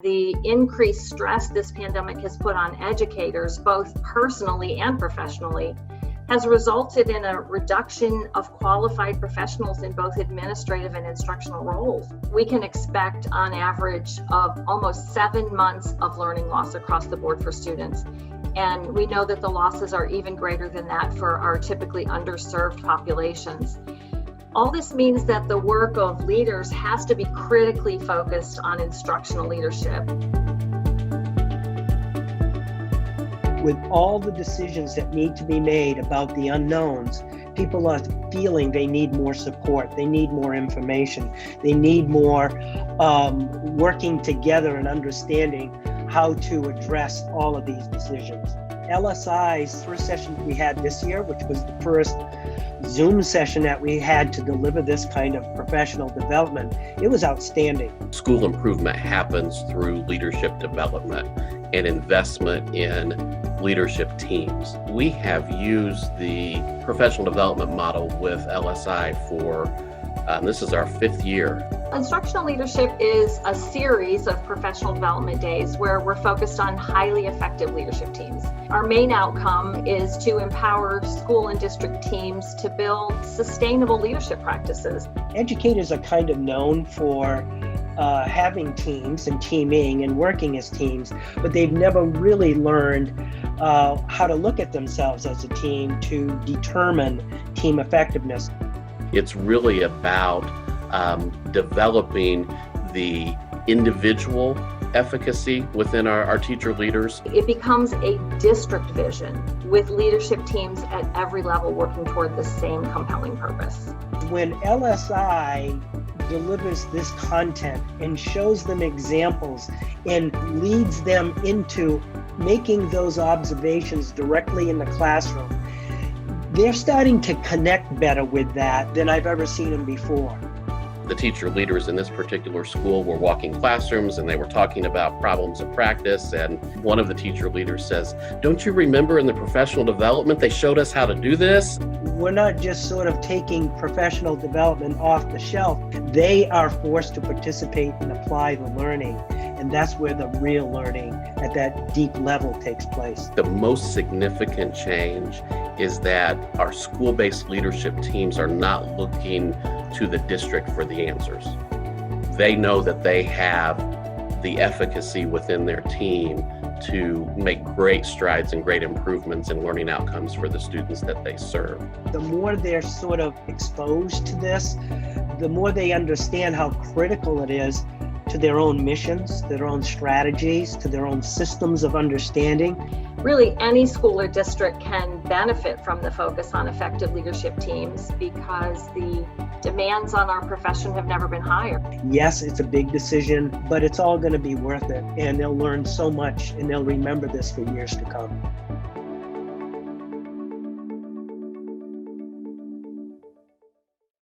The increased stress this pandemic has put on educators, both personally and professionally, has resulted in a reduction of qualified professionals in both administrative and instructional roles. We can expect on average of almost 7 months of learning loss across the board for students. And we know that the losses are even greater than that for our typically underserved populations. All this means that the work of leaders has to be critically focused on instructional leadership. With all the decisions that need to be made about the unknowns, people are feeling they need more support, they need more information, they need more working together and understanding how to address all of these decisions. LSI's first session we had this year, which was the first Zoom session that we had to deliver this kind of professional development, it was outstanding. School improvement happens through leadership development and investment in leadership teams. We have used the professional development model with LSI for, this is our 5th year. Instructional leadership is a series of professional development days where we're focused on highly effective leadership teams. Our main outcome is to empower school and district teams to build sustainable leadership practices. Educators are kind of known for having teams and teaming and working as teams, but they've never really learned how to look at themselves as a team to determine team effectiveness. It's really about developing the individual efficacy within our teacher leaders. It becomes a district vision with leadership teams at every level working toward the same compelling purpose. When LSI delivers this content and shows them examples and leads them into making those observations directly in the classroom, they're starting to connect better with that than I've ever seen them before. The teacher leaders in this particular school were walking classrooms and they were talking about problems of practice, and one of the teacher leaders says, "Don't you remember in the professional development they showed us how to do this?" We're not just sort of taking professional development off the shelf. They are forced to participate and apply the learning, and that's where the real learning at that deep level takes place. The most significant change is that our school-based leadership teams are not looking to the district for the answers. They know that they have the efficacy within their team to make great strides and great improvements in learning outcomes for the students that they serve. The more they're sort of exposed to this, the more they understand how critical it is to their own missions, their own strategies, to their own systems of understanding. Really, any school or district can benefit from the focus on effective leadership teams because the demands on our profession have never been higher. Yes, it's a big decision, but it's all going to be worth it, and they'll learn so much and they'll remember this for years to come.